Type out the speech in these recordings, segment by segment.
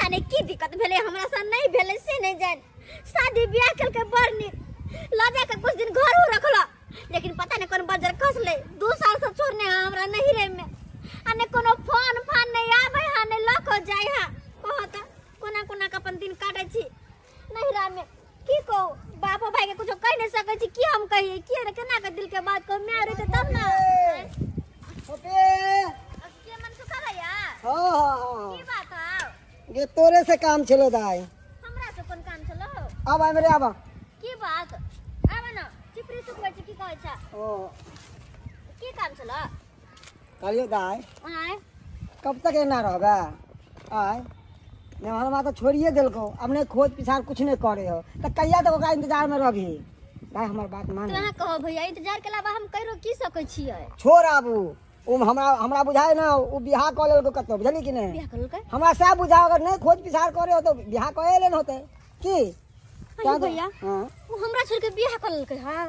जाने की दिक्कत भेले हमरा से नहीं भेले से नहीं जान शादी ब्याह कल के बरनी लजा के कुछ दिन घर हो रखला लेकिन पता नहीं कौन बजर कस ले 2 साल से छोड़ने हमरा नहीं रे में अने कोनो फोन फान नहीं आवे हा नहीं लको जाय हा कहता कोना कोना का अपन दिन काटे छी नहीं रा में की को बापो भाई के कुछ कह नहीं सके छी की हम कहिए की रे केना के दिल के बात को मैं रे तब ना ओपे के मन सुखा भैया हां की बात है ये तोरे से काम चलो दाई हमरा से कोन काम चलो अब आ मेरे आबा की बात आवा ना चिपरी सुखबै छी की कहै छ ओ की काम चलो कहियो दाई आय कब तक एना रहबे आय ने हमारा तो छोड़िए दिलको अब नहीं खोज पिछाड़ कुछ नहीं करे हो तो कहिया तक ओकरा इंतजार में रहबी दाई हमर बात मान तोरा कहो भैया इंतजार के अलावा हम कहिरो की सकै छियै छोड़ आबू ओ हमरा बुझाए ना ओ बियाह क लेल को कतो बुझली कि नहीं बियाह करल के हमरा से बुझा अगर नहीं खोज पिछाड़ करे हो तो बियाह कए लेन होते की अरे भैया हां वो हमरा छोड़ के बियाह करल के हां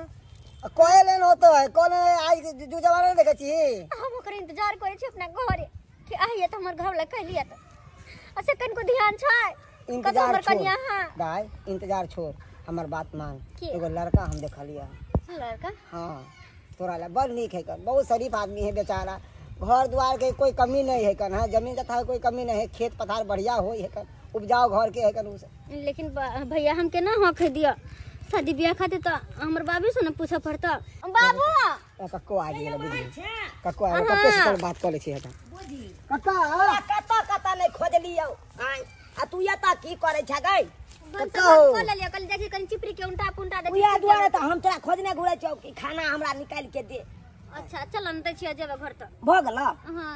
कए लेन होतो है कौन आज जो जवान देखे छी हम ओकर इंतजार करे छी अपना घरे कि आइए त हमर घर वाला कह लिया त असे कन को ध्यान छै इंतजार हमर छोड़ कन्या हां दाई इंतजार छोड़ हमर बात मान की? एगो लड़का हम देखलिया लड़का हां तोरा ला बड़ नीक है कर बहुत शरीफ आदमी है बेचारा घर द्वार के कोई कमी नहीं है कर हां जमीन जथा कोई कमी नहीं है खेत पथार बढ़िया होई है कर उपजाऊ घर के है कर उसे लेकिन भैया हम के ना हक दिया शादी ब्याह खातिर त हमर बाबू से न पूछा पड़ता बाबू कक्को आ गेल बुझी कक्को आ कक्के से बात कर ले छी हटा बुझी कक्का कता नहीं खोज लियो आय आ तू या ता की करे छ गई कल ले कल देखी कन चिपरी के उल्टा पुंटा दे उया दुआरे त हम तोरा खोजने घुरे छौ कि खाना हमरा निकाल के दे अच्छा चल न छिया जेबे घर त भ गेल हां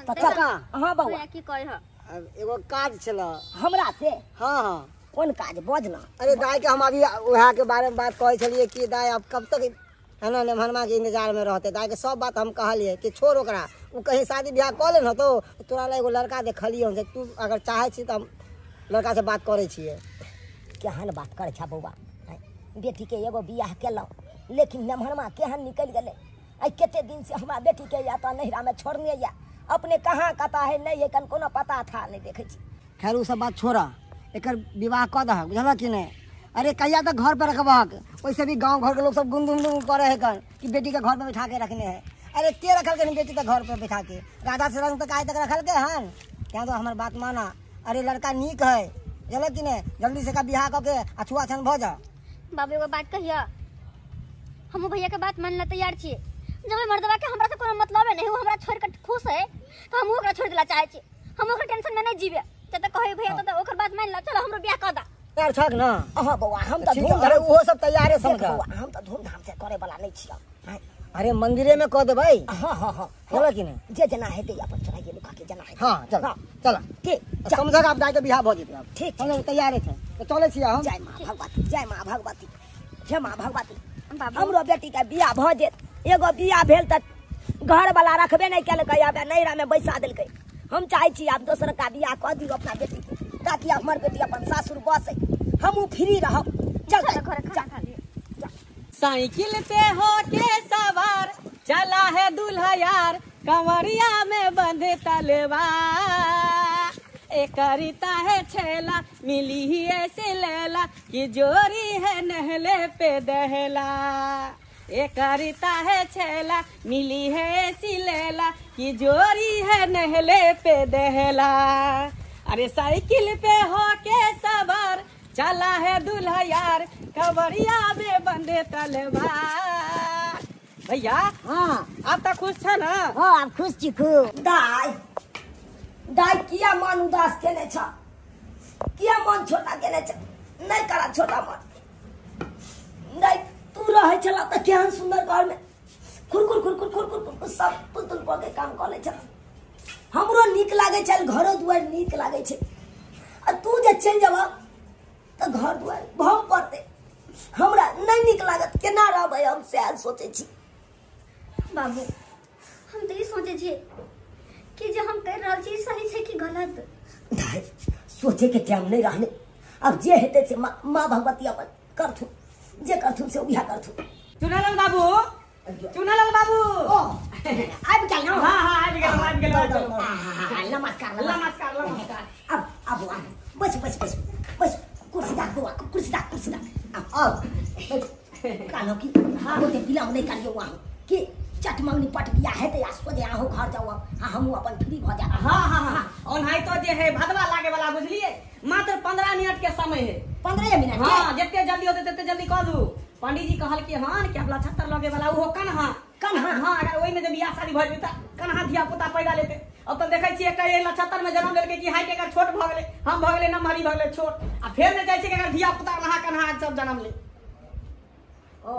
त चका हां बउआ भैया की कह ह अब एगो काज छला हमरा से हां हां कोन काज बजना अरे दाई के हम अभी वहा के बारे में बात कहै छलिए कि दाई अब कब तक है ना नेमहनमा के इंतजार में रहते दाई के सब बात हम कहलिए कि छोड़ ओकरा उ कहीं शादी ब्याह क लेन तो तोरा ला एगो लड़का देखलियो से तू अगर चाहे छी त हम लड़का से बात करे छिए केहन बात करे छ बउआ बेटी के एगो बियाह केलौ लेकिन नेमहनमा केहन निकल गेले आई केते दिन से हमरा बेटी के या त नहिरा में छोड़ने या अपने कहां कता है नहीं है कन कोनो पता था नहीं देखे छी खैर उ सब बात छोड़ा एकर विवाह क दह बुझला कि नहीं अरे कहिया तक घर पे रखबहक वैसे भी गांव घर के लोग सब गुम करे है कर कि बेटी के घर पे बैठा के रखने है अरे के रखल के बेटी तक घर पे बैठा के राधा से रंग तक आज तक रखल के हन क्या तो हमार बात माना अरे लड़का नीक है बुझल कि नहीं जल्दी से का बियाह करके अछुआ छन भ जा बाबू एगो बात कहिया हम भैया के बात मानला तैयार छी जब मर्दवा के हमरा से कोनो मतलब है नहीं वो हमरा छोड़ के खुश है तो हम ओकरा छोड़ देला चाहे छी हम ओकर टेंशन में नहीं जीवे त कहे भैया तो ओकर बात मान ला चलो हमरो बियाह कर दा यार छक ना हां बउआ हम त ठीक अरे वो सब तैयार है समझ हम त धूमधाम से करे वाला नहीं छिया अरे मंदिरे में कह दे भाई हां हां हां होला कि नहीं जे जना हेते अपन चढ़ाइए लुका के जना है हां चल चल के समझ आप दाई के बियाह भ जेते अब ठीक हम तैयार है तो चले छी हम जय मां भगवती जय मां भगवती जय मां भगवती बाबू हमरो बेटी के बियाह भ जेत एगो बियाह भेल त घर वाला रखबे नहीं केलकै आबे नैरा में बैसा देलकै हम चाहे छी आप दोसर का बियाह कर दियो अपना बेटी के ताकि हमर बेटी अपन सासुर बसे हमहू फ्री रहब चल घर खाना खा ले साइकिल पे होके सवार चला है दूल्हा यार कंवरिया में बंधे तलवार एक करिता है छेला मिली ही ऐसे लैला कि जोरी है नहले पे दहला एक करिता है छेला मिली है ऐसी लैला कि जोरी है नहले पे दहला अरे साइकिल पे होके सवार चला है दूल्हा यार कंवरिया में बंधे तलवार भैया हां आप तो खुश छ ना हां आप खुश छी खूब दाई दाई किया मन उदास केने छ किया मन छोटा केने छ नहीं करा छोटा मन दाई तू रहे छला त केहन सुंदर घर में खुरखुर खुरखुर खुरखुर खुरखुर सब पुतुल प के काम कर ले छ हमरो नीक लागे छ घरो दुआर नीक लागे छ आ तू जे चल जाबा त घर दुआर भम पड़ते हमरा नहीं नीक लागत केना रहबै हम से आज सोचे छी बाबू हम तो ये सोचे छे कि जो हम कर रहल छी सही छे कि गलत दाई सोचे के टाइम नहीं रहने अब जे हेते से माँ भगवती अपन करथु जे करथु से उहा करथु चुनालाल बाबू चुनालाल बाबू आबि गेल न हां हां आबि गेल नमस्कार नमस्कार नमस्कार अब अब आ बस बस बस बस कुर्सी डाक दो कुर्सी डाक आओ बस कानो की हां वो बिलम नहीं करियो वहां कि चट मंगनी पट गया है तो या सोचे आहो घर जाओ हम अपन फ्री भ जा। हां ओनहाई तो जे है भदवा लागे वाला बुझलिए मात्र 15 मिनट के समय है। 15 मिनट हां जितने जल्दी होते तते जल्दी कर दू। पंडित जी कहल कि हां कि अपना 76 लगे वाला वो कन्हा हां अगर ओई में जब बियाह शादी भ जेता कन्हा धिया पुता पैदा लेते। अब तो देखै छी एकटा 76 में जन्म लेके कि हाइट एकर छोट भ गेले हम भ गेले नमहरी भ गेले छोट आ फेर ने जाय छै कि अगर धिया पुता कन्हा सब जन्म ले। ओ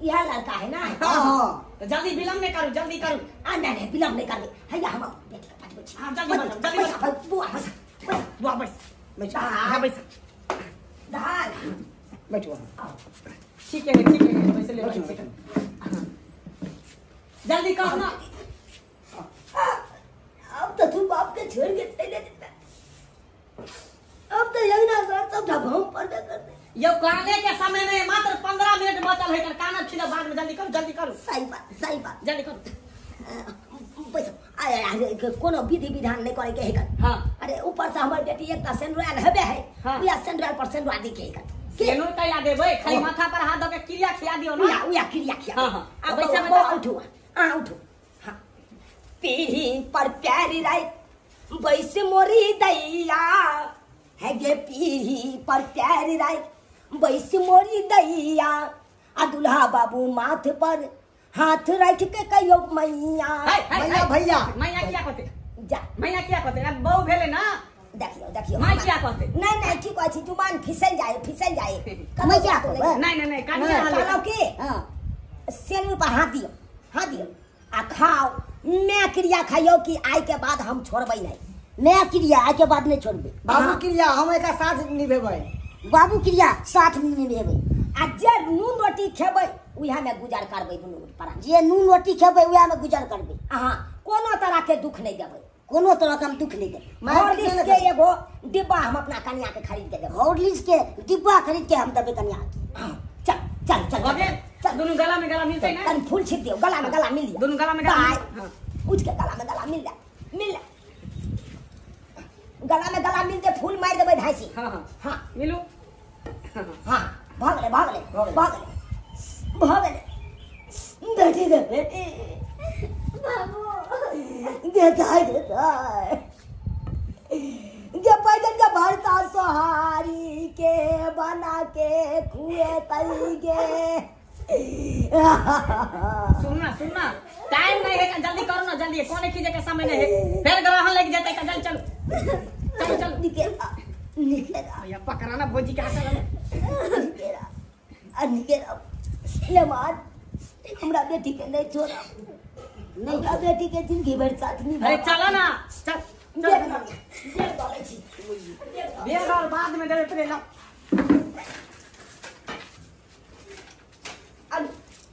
यह लड़का है ना। हां तो जल्दी विलंब नहीं करू जल्दी करू। नहीं विलंब नहीं करनी हैया हम बेटी का पाटी हां जल्दी बुआ बस बुआ बस हां बस दाल बैठो ठीक है वैसे ले जल्दी कर ना। अब तो तू बाप के छोड़ के चले देता अब तो यही ना सर सब ढबम पर करते यो करने के समय में मात्र 15 मिनट बचल है काना छिना बाद में जल्दी करो सही बात जल्दी करो। बस अरे कोनो विधि विधान नहीं करे के है कर। हां अरे ऊपर से हमर बेटी एक सेंड्राल हेबे है हाँ। या सेंड्राल पर सेंड्रा दी के कर सेनुर कैला देबे खाली माथा पर हाथ दके क्रिया खिया दियो ना। उया क्रिया खिया हां अब वैसे बैसा में उठो उठो हां पीढ़ी पर प्यारी राय बैसे मोरी दैया है गे पीढ़ी पर प्यारी राय बैसे मोरी दैया आ दुल्हा बाबू माथ पर हाथ रख के कहियो मैया भैया मैया क्या कहते जा मैया क्या कहते अब बहु भेले ना देखियो माई क्या कहते नहीं ठीक अछि जुबान फिसल जाए मैं क्या कहबे नहीं कानिया कहलो के हां सेनुर पर हाथ दियो आ खाओ मैं क्रिया खाइयो कि आय के बाद हम छोड़बै नहीं मैं क्रिया आय के बाद नहीं छोड़बै बाबू क्रिया हम एका साथ निभेबै बाबू क्रिया साथ में निभेबै आ जे नून रोटी खेबै उहा में गुजर करबै दुनू पर जे नून रोटी खेबै उहा में गुजर करबै अहाँ कोनो तरह के दुख नहीं देबै कोनो तरह का हम दुख नहीं देबै। हॉर्लिक्स के एगो डिब्बा हम अपना कन्या के खरीद के देबै हॉर्लिक्स के डिब्बा खरीद के हम देबै कन्या के। चल अबे दोनों गला में गला मिलते ना कन फूल छिप दियो गला में गला मिल गया दोनों गला में गला हां उठ के गला में गला मिल जा गला में गला मिल के फूल मार देबै ढाई। हां मिलू हां भाग ले बेटी दे बेटी बाबू देता जे पैदल के भरता सोहारी के बना के खुए तई गे सुनना टाइम नहीं है जल्दी करो ना जल्दी कोने खींचे के समय नहीं है फिर ग्रहण लग जाता है जल्दी चलो निकेला या पकड़ाना भोजी के हाथ निकेला ले मार हमरा बेटी के नहीं छोड़ा नहीं का बेटी के जिंदगी भर साथ नहीं अरे चलो ना चल बेर और बाद में देवे पड़े ला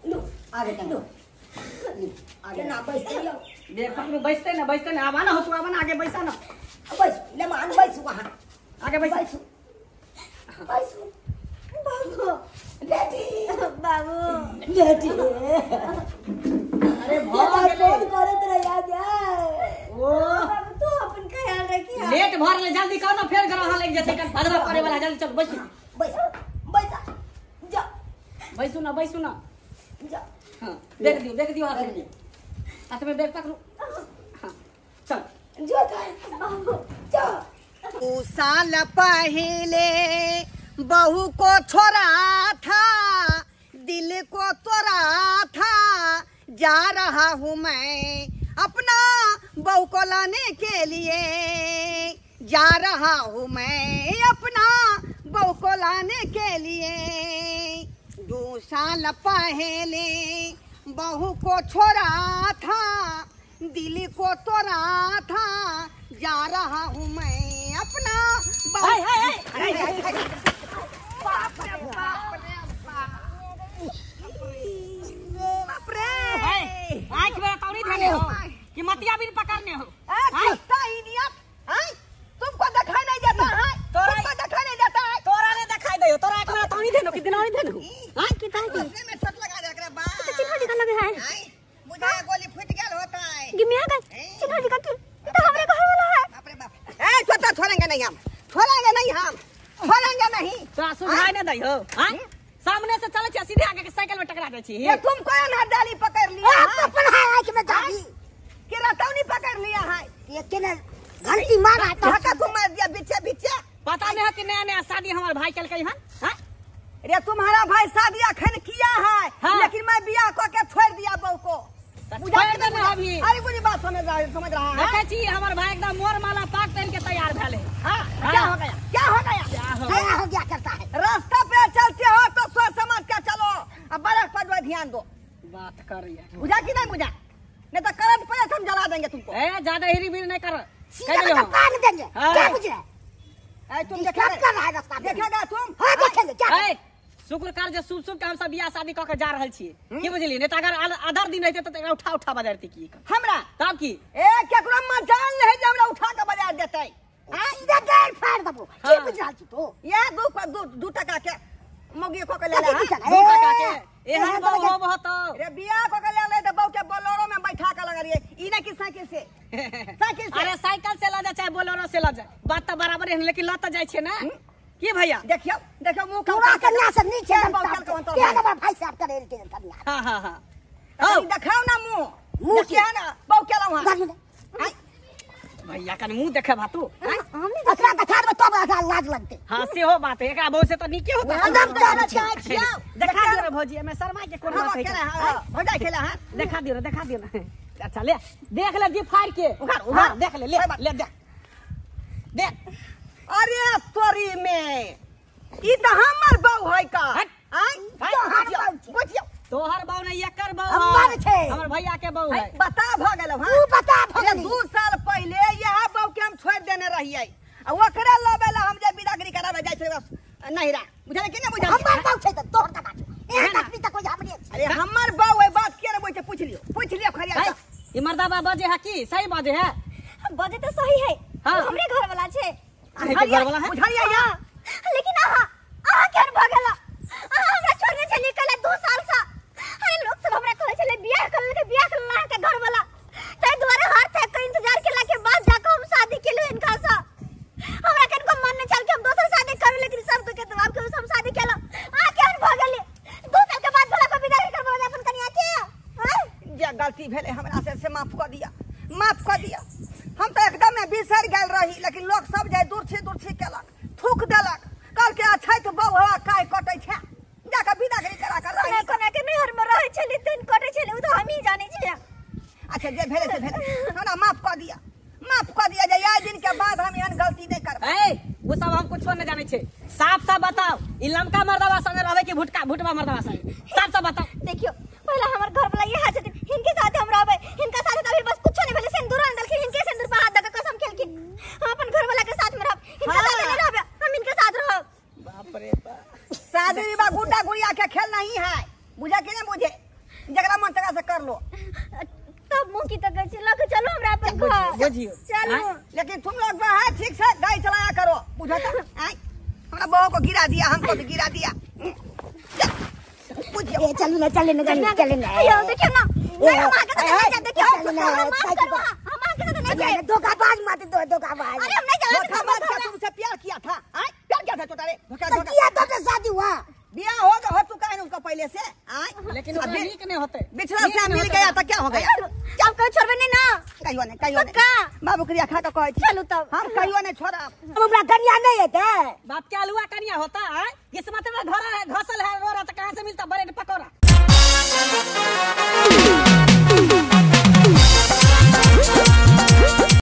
लो आगे लो आगे ना बैठते हो देख पकड़ो बैठते ना आवा ना हो तू आवा ना आगे बैठा ना बैठ ले मान बैठ वहां आगे बैठ बाबू बेटी बाबू अरे भाग फोन करत रहिया जाए ओ बाबू तू अपन ख्याल रखिया लेट भर ले जल्दी करो ना फिर ग्रहण लग जाते कर भदवा करे वाला जल्दी चल बैठ जा बैसू ना जा हां देख दियो हाथ में बैग पकड़ो हां चल जो बाबू जा साल पहले बहू को छोड़ा था दिल को तोड़ा था जा रहा हूँ मैं अपना बहू को लाने के लिए जा रहा हूँ मैं अपना बहू को लाने के लिए 2 साल पहले बहू को छोड़ा था दिल को तोड़ा था जा रहा हूँ मैं अपना बाप रे आंख में तौरी धने हो कि मतिया भी पकड़ने हो तुमको दिखाई नहीं देता है तुमको दिखाई नहीं देता है तोरा ने दिखाई दे तोरा आंख में तौरी धनो कि दिनौरी धनो हां कितना के में छोट लगा दे एकरा बा चिन्ह दिखा लगे है मुझे गोली फूट गेल होता है गिमिया का चिन्ह दिखा तो हमरे घर वाला है बाप रे बाप ए छोटा छोड़ेंगे नहीं हम छोड़ेंगे नहीं। तो सुझाव न दई हो हां सामने से चले छी सीधे आगे के साइकिल में टकरा जाई छी। ये तुम कौन है डाली पकड़ लिया है? अपन है आंख में जागी कि रतौनी पकड़ लिया है? ये केने घंटी मारा तो हका तुम मार दिया बीचे बीचे। पता नहीं है कि नया नया शादी हमारे भाई कल कही हां अरे तुम्हारा भाई शादी अखन किया है हाँ। लेकिन मैं बियाह को के छोड़ दिया बहू को। छोड़ देना अभी। अरे मुझे बात समझ रहा है। देखे छी हमारे भाई एकदम मोर माला पाक पहन के तैयार भेले। हाँ, क्या हो गया? क्या हो गया? क्या हो गया करता है रास्ता पे चलते हो तो सोच समझ के चलो। अब बरक पर ध्यान दो। बात कर रही है बुझा कि नहीं बुझा? नहीं तो करंट पे हम जला देंगे तुमको। ए ज्यादा हिरी बिरी नहीं कर सीधा कान देंगे क्या बुझ रहे तुम क्या कर रहा है रास्ता में? देखेगा तुम? हाँ देखेंगे क्या ए शुक्र कर जे शुभ शुभ के हम सब बियाह शादी क के जा रहल छी की बुझली नहीं तो अगर आधार दिन रहते तो उठा उठा बजारती की हमरा तब की ए केकरो में जान ले जे हमरा उठा के बजा देतै। सीधा गाड़ फाड़ दबो की बुझ रहा छी तो ये दू टका के मोगी को के ले ले। कथी दू टका के एहन बहु हो बहुत अरे बियाह को के ले ले तो बहू के बोलेरो में बैठा के लगा रही ई ना कि साइकिल से। साइकिल से अरे साइकिल से ला जा चाहे बोलेरो से ला जा बात तो बराबर है लेकिन लत जाय छे ना की भैया देखियो देखो मुंह पूरा कन्या से नीचे क्या क्या ना भाई साहब करे के कन्या हां हां हां दिखाओ ना मुंह मुंह क्या ना बहू के लाऊं गाड़ी में भैया कन मुंह देखे भातू हमने असरा दिखा दो तब लाज लगते हां से हो बात है एकरा बहु से तो नीके होता एकदम जाना चाहे छियो देखा दियो रे भौजी में शर्मा के कोन बात है भजा खेला है। देखा दियो ना अच्छा ले देख ले जी फाड़ के उखाड़ देख ले ले देख देख अरे तोरी में ई त हमर बहू है का बुझियो तोहर बहू नहीं एकर बहू हमर छे हमर भैया के बहू है बता भ गेलो हां तू बता भगनी 2 साल पहले यह बहू के हम छोड़ देने रहिए ओकरे लबेला हम जे बिदागरी करावे जाय छै नहिरा बुझले कि नहीं बुझले? हमर बात छै त तोहर का बात एक आदमी तक कोई हमरे अरे हमर बहू है बात के रे बोल पूछ लियो खरिया ये मर्दाबा बजे है की सही बाजे है बजे तो सही है हाँ। हमरे घर वाला छे घर वाला है बुझलिया या लेकिन आहा केन भगेला हमरा छोड़ने चली कले 2 साल से अरे लोग सब हमरा कहै छले बियाह कर के घर वाला तै द्वारा हर थे के इंतजार केला के बाद जाके हम शादी केलु इनका सा हमरा केन को मन न चल के हम दोसर शादी करू लेकिन सब के जवाब के हम शादी केला केन भगेले 2 साल के बाद भला को विदा कर बोला अपन कन्या के जे गलती भेले हमरा से माफ कर दिया हम तो एकदम में बिसर गेल रही लेकिन लोग सब जाय दूर छी केलक थूक देलक कल के अच्छा तो बहू हवा काय कटै छै जाके बिदागरी करा कर रही कोना के नहर में रहै छली तीन कटै छली उ तो हम ही जानै छियै। अच्छा जे भेले से भेले हमरा माफ कर दिया जे आइ दिन के बाद हम एहन गलती नहीं करब। ए वो सब हम कुछ नहीं जाने छे साफ साफ बताओ ई लमका मर्दाबा संगे रहबे कि भुटवा मर्दाबा संगे साफ साफ बताओ। देखियो पहला हमर घर वाला ये हाथ इनके साथ हम रहबे इनका साथ अभी बस कुछ नहीं भेले सिंदूर अंदर इनके सिंदूर पर हाथ दे के कसम खेलकिन हम अपन घर वाला के साथ में रहब इनका साथ नहीं रहब हम इनके साथ रहब। बाप रे बाप शादी विवाह गुड्डा गुड़िया के खेल नहीं है बुझे कि नहीं बुझे जगरा मन तक से कर लो तब मुंह की तक चलो चलो हमरा अपन घर बुझियो चलो लेकिन तुम लोग जो है ठीक से गाड़ी चलाया करो बुझा हमरा बहू को गिरा दिया हमको भी गिरा दिया ए चल ना अयो देखियो ना हम आगे से नहीं जाते देखियो हम आगे से नहीं जाते धोखाबाज मत धोखाबाज अरे हम नहीं जाते धोखाबाज का तुमसे प्यार किया था प्यार किया था छोटा रे धोखा किया तो शादी हुआ बियाह हो चुका है उसका पहले से लेकिन वो ठीक नहीं होते बिछड़ा से मिल गया तो क्या हो गया जब कहीं छोड़बे नहीं ना कहियो नहीं बाबू क्रिया खा के कहै छी चलो तब हम कहियो नहीं छोड़ा हमरा कन्या नहीं है ते बाप क्या लुआ कनिया होता है किस्मत में घर है घसल है रो रहा तो कहां से मिलता ब्रेड पकौड़ा